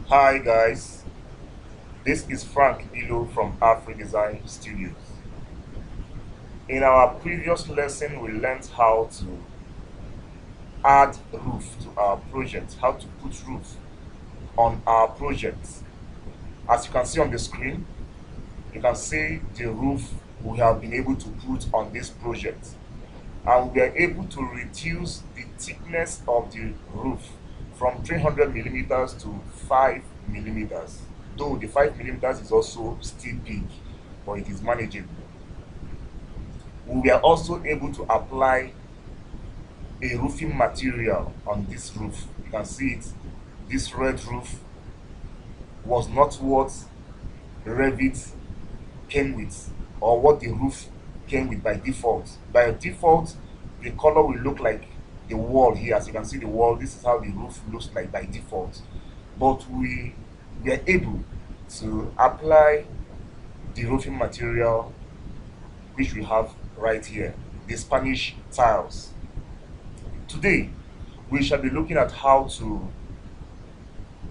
Hi guys, this is Frank Ilo from Afri Design Studios. In our previous lesson, we learned how to add roof to our project, how to put roof on our project. As you can see on the screen, you can see the roof we have been able to put on this project. And we are able to reduce the thickness of the roof from 300 millimeters to 5 millimeters. Though the 5 millimeters is also still big, but it is manageable. We were also able to apply a roofing material on this roof. You can see it. This red roof was not what Revit came with, or what the roof came with by default. By default, the color will look like the wall here. As you can see the wall, this is how the roof looks like by default. But we were able to apply the roofing material which we have right here, the Spanish tiles. Today, we shall be looking at how to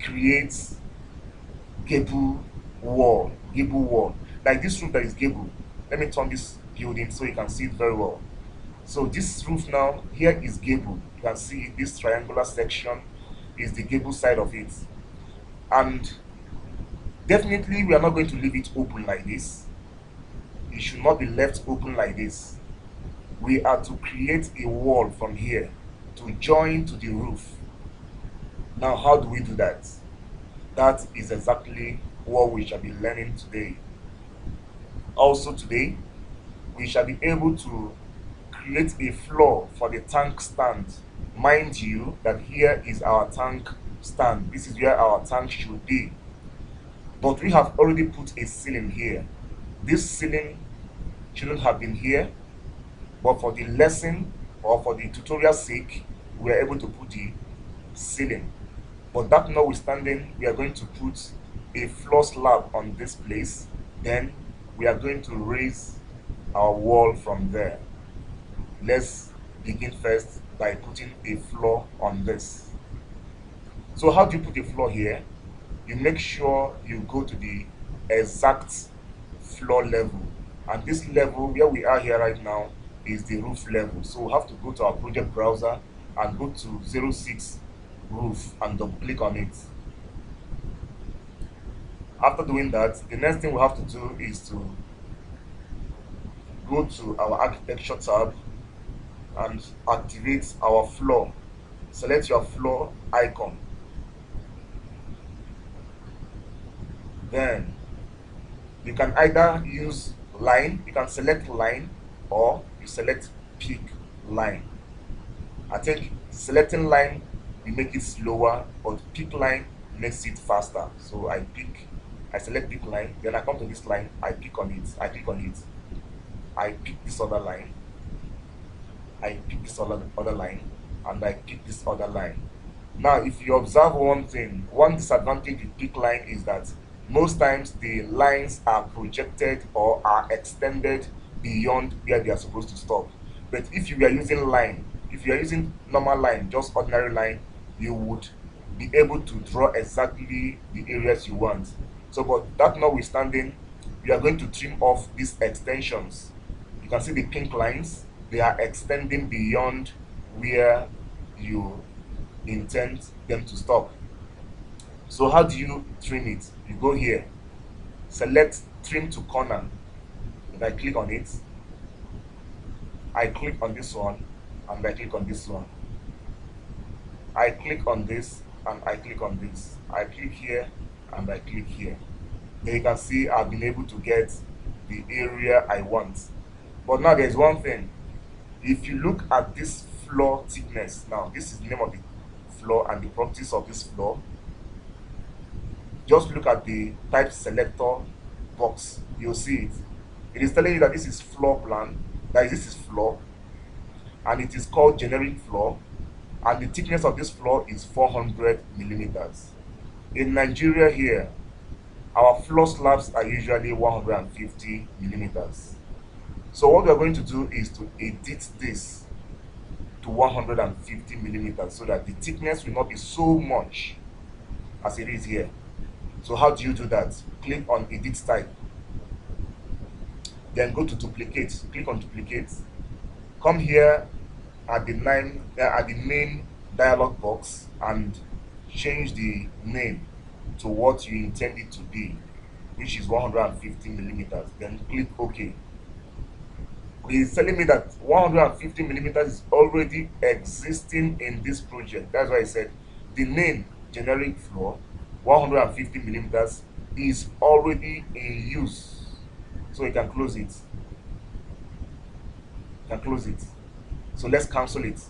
create gable wall. Like this roof that is gable. Let me turn this building so you can see it very well. So this roof now, here is gable. You can see this triangular section is the gable side of it. And definitely we are not going to leave it open like this. It should not be left open like this. We are to create a wall from here to join to the roof. Now, how do we do that? That is exactly what we shall be learning today. Also today, we shall be able to create a floor for the tank stand. Mind you that here is our tank stand. This is where our tank should be. But we have already put a ceiling here. This ceiling shouldn't have been here, but for the lesson or for the tutorial sake, we are able to put the ceiling. But that notwithstanding, we are going to put a floor slab on this place. Then we are going to raise our wall from there. Let's begin first by putting a floor on this. So how do you put a floor here? You make sure you go to the exact floor level. And this level where we are here right now is the roof level. So we have to go to our project browser and go to 06 roof and double click on it. After doing that, the next thing we have to do is to go to our architecture tab and activate our floor. Select your floor icon. Then you can either use line, you can select line, or you select pick line. I think selecting line will make it slower, but pick line makes it faster. So I select pick line, then I come to this line, I click on it, I pick this other line, I pick this other line, and I pick this other line. Now, if you observe one thing, one disadvantage with pick line is that most times the lines are projected or are extended beyond where they are supposed to stop. But if you are using line, if you are using normal line, just ordinary line, you would be able to draw exactly the areas you want. So, but that notwithstanding, we are going to trim off these extensions. You can see the pink lines, they are extending beyond where you intend them to stop. So how do you trim it? You go here, select trim to corner, and I click on it. I click on this one, and I click on this one. I click on this, and I click on this. I click here, and I click here. Then you can see I've been able to get the area I want. But now there's one thing. If you look at this floor thickness, now this is the name of the floor and the properties of this floor. Just look at the type selector box, you'll see it. It is telling you that this is floor plan, that this is floor, and it is called generic floor, and the thickness of this floor is 400 millimeters. In Nigeria here, our floor slabs are usually 150 millimeters. So what we are going to do is to edit this to 150 millimeters so that the thickness will not be so much as it is here. So how do you do that? Click on edit type, then go to duplicate, click on duplicate, come here at the main dialog box and change the name to what you intend it to be, which is 150 millimeters. Then click OK. It's telling me that 150 millimeters is already existing in this project. That's why I said the name generic floor 150 millimeters is already in use. So you can close it. You can close it. So let's cancel it.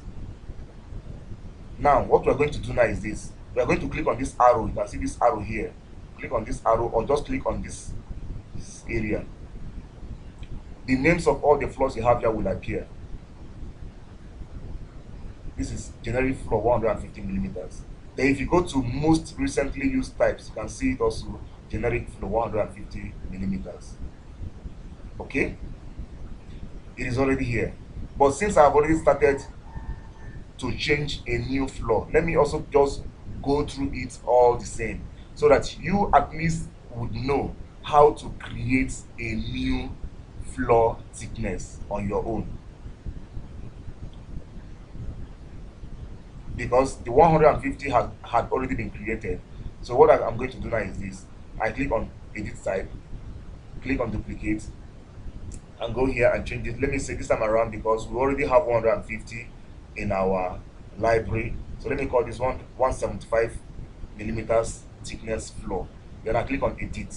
Now what we're going to do now is this. We are going to click on this arrow. You can see this arrow here. Click on this arrow or just click on this area. The names of all the floors you have here will appear. This is generic floor 150 millimeters. Then if you go to most recently used types, you can see it also generic floor 150 millimeters. Okay, it is already here. But since I've already started to change a new floor, let me also just go through it all the same so that you at least would know how to create a new floor thickness on your own, because the 150 had already been created. So what I'm going to do now is this. I click on edit type, click on duplicate, and go here and change it. Let me say this time around, because we already have 150 in our library, so let me call this one 175 millimeters thickness floor. Then I click on edit,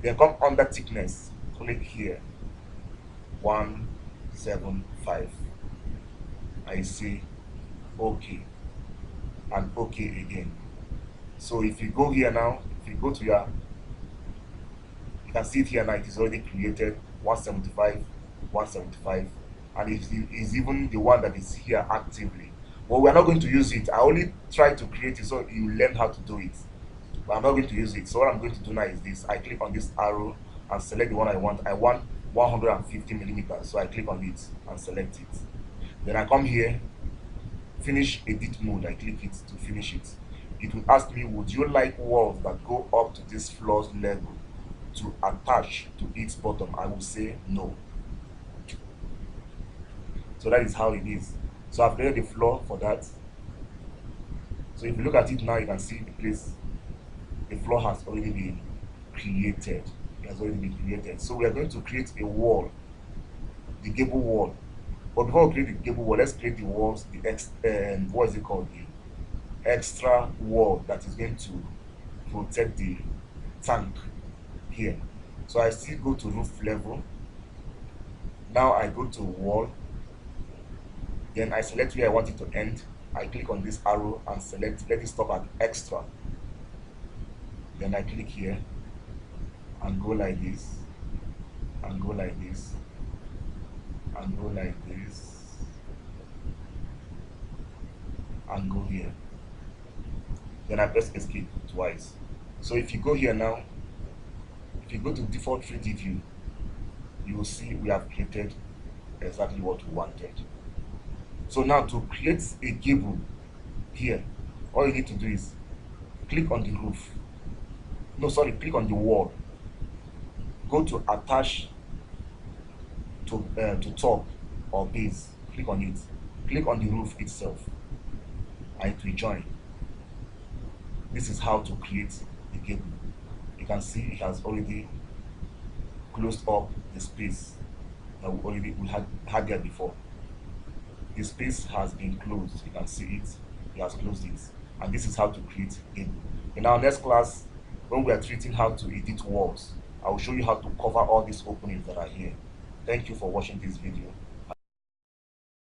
then come under thickness, click here 175. I say OK and OK again. So if you go here now, if you go to your, you can see it here now, it is already created 175, 175, and it is even the one that is here actively. But we are not going to use it. I only try to create it so you learn how to do it, but I'm not going to use it. So what I'm going to do now is this. I click on this arrow and select the one I want. I want 150 millimeters, so I click on it and select it. Then I come here, finish edit mode, I click it to finish it. It will ask me, would you like walls that go up to this floor's level to attach to its bottom? I will say no. So that is how it is. So I've created the floor for that. So if you look at it now, you can see the place, the floor has already been created. It has already been created. So we are going to create a wall, the gable wall. But before we create the gable wall, let's create the walls, what is it called? The extra wall that is going to protect the tank here. So I still go to roof level. Now I go to wall. Then I select where I want it to end. I click on this arrow and select, let it stop at extra. Then I click here and go like this, and go like this, and go like this, and go here. Then I press escape twice. So if you go here now, if you go to default 3D view, you will see we have created exactly what we wanted. So now to create a gable here, all you need to do is click on the roof. No, sorry, click on the wall. Go to attach to top or base. Click on it. Click on the roof itself, and it will join. This is how to create the gable. You can see it has already closed up the space that we had there before. The space has been closed. You can see it. It has closed it. And this is how to create gable. In our next class, when we are treating how to edit walls, I will show you how to cover all these openings that are here. Thank you for watching this video.